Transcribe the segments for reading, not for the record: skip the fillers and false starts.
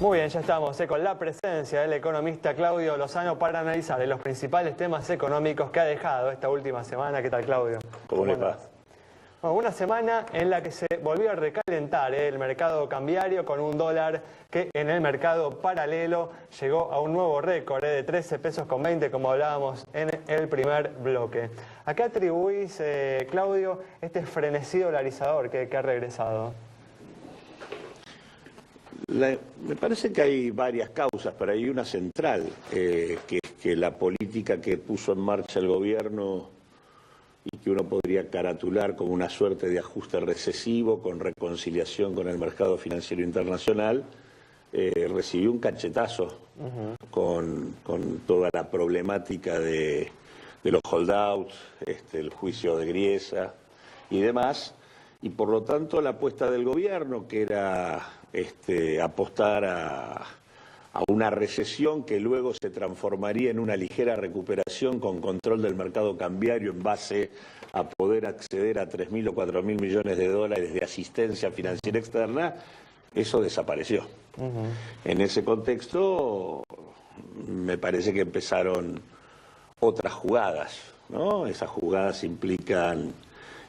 Muy bien, ya estamos con la presencia del economista Claudio Lozano para analizar los principales temas económicos que ha dejado esta última semana. ¿Qué tal, Claudio? ¿Cómo le va? Bueno, una semana en la que se volvió a recalentar el mercado cambiario con un dólar que en el mercado paralelo llegó a un nuevo récord de 13 pesos con 20, como hablábamos en el primer bloque. ¿A qué atribuís, Claudio, este frenesí dolarizador que ha regresado? Me parece que hay varias causas, pero hay una central, que es que la política que puso en marcha el gobierno y que uno podría caratular como una suerte de ajuste recesivo con reconciliación con el mercado financiero internacional, recibió un cachetazo con toda la problemática de los holdouts, el juicio de Griesa y demás. Y por lo tanto la apuesta del gobierno, que era apostar a una recesión que luego se transformaría en una ligera recuperación con control del mercado cambiario en base a poder acceder a 3.000 o 4.000 millones de dólares de asistencia financiera externa, eso desapareció. En ese contexto me parece que empezaron otras jugadas, ¿no? Esas jugadas implican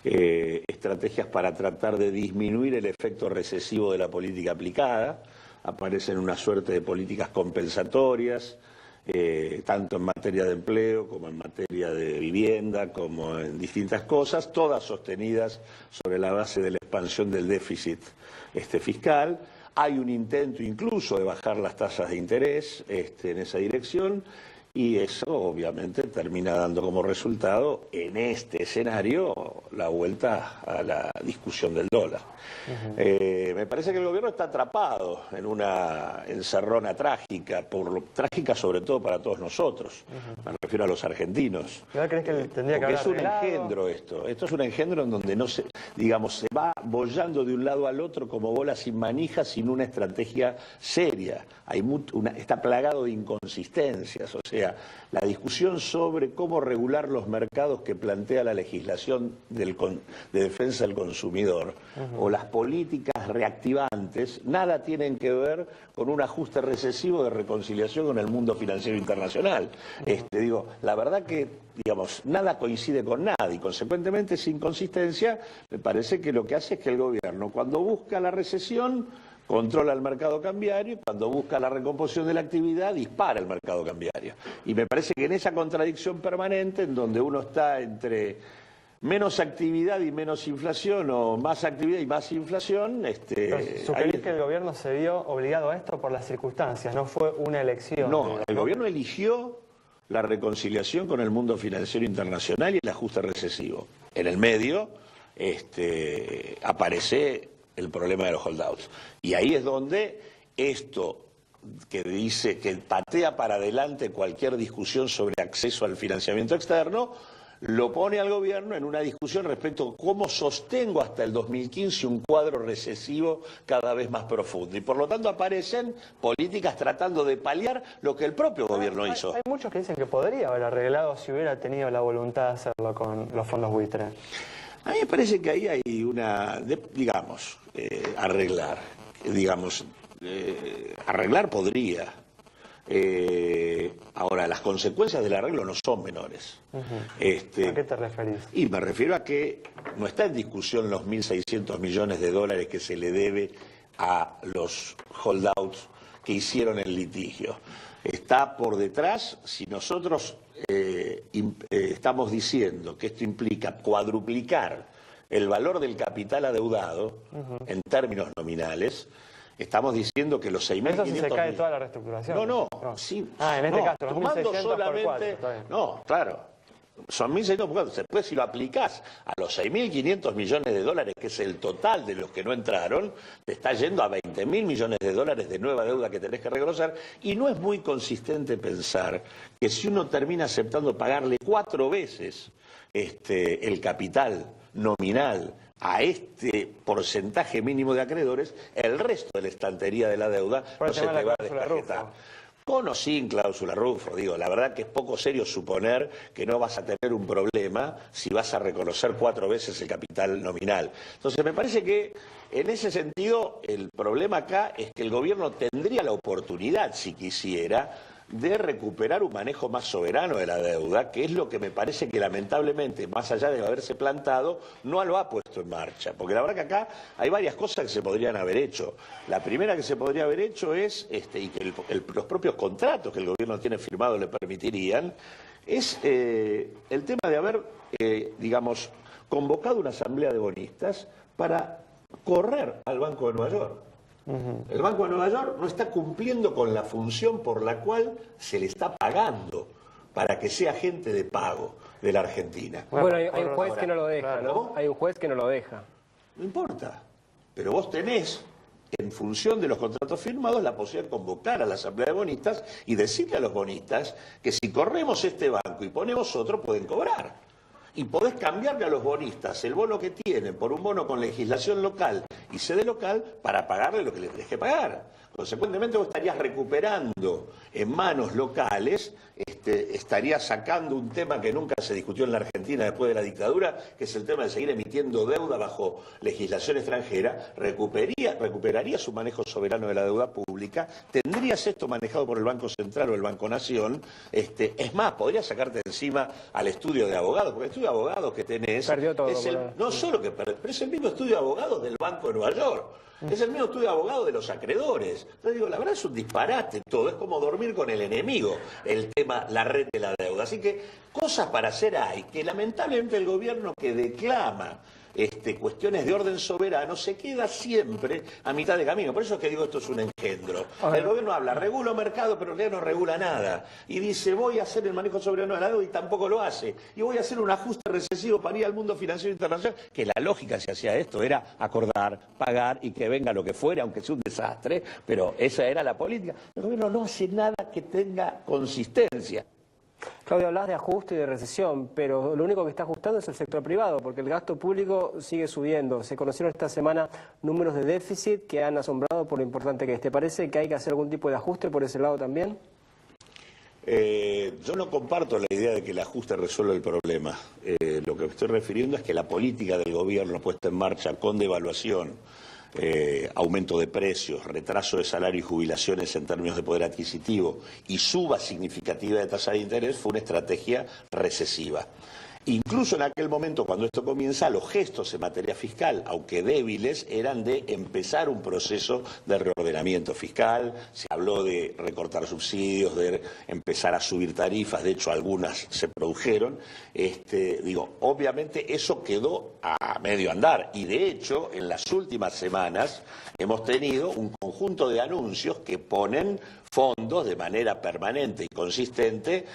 estrategias para tratar de disminuir el efecto recesivo de la política aplicada. Aparecen una suerte de políticas compensatorias, tanto en materia de empleo como en materia de vivienda, como en distintas cosas, todas sostenidas sobre la base de la expansión del déficit fiscal. Hay un intento incluso de bajar las tasas de interés en esa dirección. Y eso obviamente termina dando como resultado, en este escenario, la vuelta a la discusión del dólar. Me parece que el gobierno está atrapado en una encerrona trágica, trágica sobre todo para todos nosotros, me refiero a los argentinos. ¿Crees que tendría que haber es un arreglado? engendro esto es un engendro en donde no se, digamos, se va bollando de un lado al otro como bola sin manija, sin una estrategia seria. Está plagado de inconsistencias, o sea, la discusión sobre cómo regular los mercados que plantea la legislación de defensa del consumidor o las políticas reactivantes, nada tienen que ver con un ajuste recesivo de reconciliación con el mundo financiero internacional. La verdad que, digamos, nada coincide con nada y consecuentemente esa inconsistencia me parece que lo que hace es que el gobierno, cuando busca la recesión, controla el mercado cambiario y cuando busca la recomposición de la actividad dispara el mercado cambiario. Y me parece que en esa contradicción permanente, en donde uno está entre menos actividad y menos inflación o más actividad y más inflación... ¿Sugerís que el gobierno se vio obligado a esto por las circunstancias? ¿No fue una elección? No, el gobierno eligió la reconciliación con el mundo financiero internacional y el ajuste recesivo. En el medio aparece el problema de los holdouts. Y ahí es donde esto que dice que patea para adelante cualquier discusión sobre acceso al financiamiento externo, lo pone al gobierno en una discusión respecto a cómo sostengo hasta el 2015 un cuadro recesivo cada vez más profundo. Y por lo tanto aparecen políticas tratando de paliar lo que el propio gobierno hizo. Hay muchos que dicen que podría haber arreglado si hubiera tenido la voluntad de hacerlo con los fondos buitre. A mí me parece que ahí hay arreglar podría. Ahora, las consecuencias del arreglo no son menores. ¿A qué te referís? Y me refiero a que no está en discusión los 1.600 millones de dólares que se le debe a los holdouts que hicieron el litigio. Está por detrás, si nosotros estamos diciendo que esto implica cuadruplicar el valor del capital adeudado en términos nominales, estamos diciendo que los 6.500... Eso sí se cae toda la reestructuración. No. Sí, en este caso, los tomando 1.600 solamente, por 4, está bien. No, claro, son 1.600 por 4. Después, si lo aplicás a los 6.500 millones de dólares, que es el total de los que no entraron, te está yendo a 20.000 millones de dólares de nueva deuda que tenés que regrosar. Y no es muy consistente pensar que si uno termina aceptando pagarle 4 veces el capital nominal a este porcentaje mínimo de acreedores, el resto de la estantería de la deuda no se te va a destarjetar. con o sin cláusula Rufo. Digo, la verdad que es poco serio suponer que no vas a tener un problema si vas a reconocer 4 veces el capital nominal. Entonces me parece que en ese sentido el problema acá es que el gobierno tendría la oportunidad, si quisiera, de recuperar un manejo más soberano de la deuda, que es lo que me parece que lamentablemente, más allá de haberse plantado, no lo ha puesto en marcha. Porque la verdad que acá hay varias cosas que se podrían haber hecho. La primera que se podría haber hecho es, y que los propios contratos que el gobierno tiene firmado le permitirían, es el tema de haber, digamos, convocado una asamblea de bonistas para correr al Banco de Nueva York. El Banco de Nueva York no está cumpliendo con la función por la cual se le está pagando para que sea agente de pago de la Argentina. Bueno, hay un juez que no lo deja, claro, ¿no? Hay un juez que no lo deja. No importa, pero vos tenés, en función de los contratos firmados, la posibilidad de convocar a la asamblea de bonistas y decirle a los bonistas que si corremos este banco y ponemos otro, pueden cobrar. Y podés cambiarle a los bonistas el bono que tienen por un bono con legislación local y sede local para pagarle lo que les tenés que pagar. Consecuentemente vos estarías recuperando en manos locales, estarías sacando un tema que nunca se discutió en la Argentina después de la dictadura, que es el tema de seguir emitiendo deuda bajo legislación extranjera, recuperaría su manejo soberano de la deuda pública, tendrías esto manejado por el Banco Central o el Banco Nación, es más, podrías sacarte encima al estudio de abogados, porque el estudio de abogados que tenés, perdió todo, no solo que perdió, pero es el mismo estudio de abogados del Banco de Nueva York. Es el mismo estudio de abogados de los acreedores. Entonces digo, la verdad es un disparate todo, es como dormir con el enemigo, el tema, la red de la deuda. Así que cosas para hacer hay, que lamentablemente el gobierno que declama cuestiones de orden soberano se queda siempre a mitad de camino. Por eso es que digo, esto es un engendro. El gobierno habla, regula mercado, pero en realidad no regula nada. Y dice, voy a hacer el manejo soberano de la deuda y tampoco lo hace. Y voy a hacer un ajuste recesivo para ir al mundo financiero internacional, que la lógica si hacía esto era acordar, pagar y que venga lo que fuera, aunque sea un desastre, pero esa era la política. El gobierno no hace nada que tenga consistencia. Claudio, hablas de ajuste y de recesión, pero lo único que está ajustando es el sector privado, porque el gasto público sigue subiendo. Se conocieron esta semana números de déficit que han asombrado por lo importante que es. ¿Te parece que hay que hacer algún tipo de ajuste por ese lado también? Yo no comparto la idea de que el ajuste resuelve el problema. Lo que me estoy refiriendo es que la política del gobierno puesta en marcha con devaluación, aumento de precios, retraso de salario y jubilaciones en términos de poder adquisitivo y suba significativa de tasa de interés fue una estrategia recesiva. Incluso en aquel momento, cuando esto comienza, los gestos en materia fiscal, aunque débiles, eran de empezar un proceso de reordenamiento fiscal. Se habló de recortar subsidios, de empezar a subir tarifas, de hecho algunas se produjeron. Obviamente eso quedó a medio andar y de hecho en las últimas semanas hemos tenido un conjunto de anuncios que ponen fondos de manera permanente y consistente,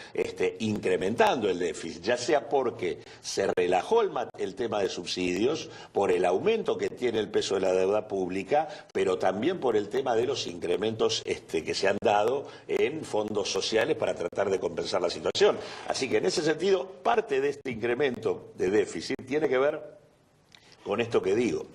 incrementando el déficit, ya sea porque se relajó el tema de subsidios, por el aumento que tiene el peso de la deuda pública, pero también por el tema de los incrementos que se han dado en fondos sociales para tratar de compensar la situación. Así que en ese sentido, parte de este incremento de déficit tiene que ver con esto que digo.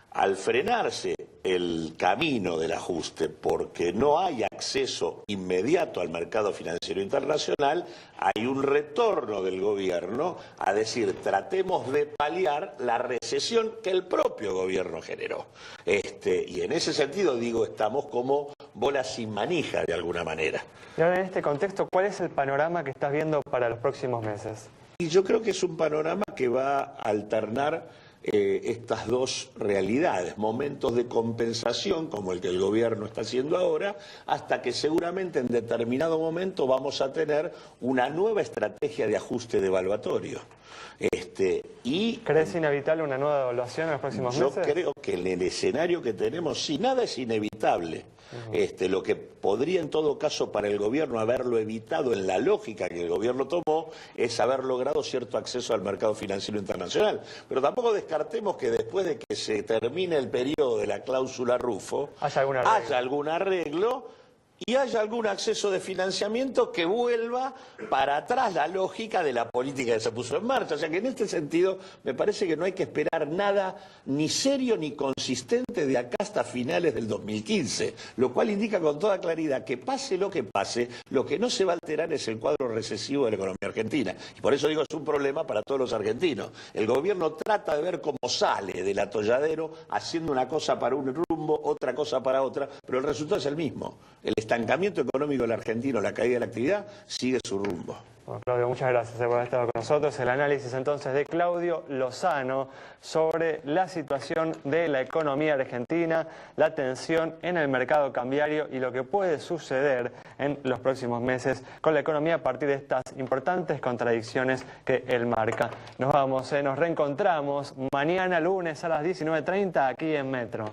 Al frenarse el camino del ajuste porque no hay acceso inmediato al mercado financiero internacional, hay un retorno del gobierno a decir, tratemos de paliar la recesión que el propio gobierno generó. Y en ese sentido, digo, estamos como bolas sin manija de alguna manera. Y ahora en este contexto, ¿cuál es el panorama que estás viendo para los próximos meses? Y yo creo que es un panorama que va a alternar estas dos realidades, momentos de compensación como el que el gobierno está haciendo ahora, hasta que seguramente en determinado momento vamos a tener una nueva estrategia de ajuste devaluatorio. ¿Crees inevitable una nueva devaluación en los próximos meses? Yo creo que en el escenario que tenemos, sí, nada es inevitable. Lo que podría en todo caso para el gobierno haberlo evitado en la lógica que el gobierno tomó es haber logrado cierto acceso al mercado financiero internacional. Pero tampoco descartemos que después de que se termine el periodo de la cláusula Rufo haya algún arreglo y haya algún acceso de financiamiento que vuelva para atrás la lógica de la política que se puso en marcha. O sea que en este sentido me parece que no hay que esperar nada ni serio ni consistente de acá hasta finales del 2015, lo cual indica con toda claridad que pase, lo que no se va a alterar es el cuadro recesivo de la economía argentina. Y por eso digo, es un problema para todos los argentinos. El gobierno trata de ver cómo sale del atolladero haciendo una cosa para un rumbo, otra cosa para otra, pero el resultado es el mismo. El estancamiento económico del argentino, la caída de la actividad, sigue su rumbo. Bueno, Claudio, muchas gracias por haber estado con nosotros. El análisis entonces de Claudio Lozano sobre la situación de la economía argentina, la tensión en el mercado cambiario y lo que puede suceder en los próximos meses con la economía a partir de estas importantes contradicciones que él marca. Nos vamos, nos reencontramos mañana lunes a las 19:30 aquí en Metro.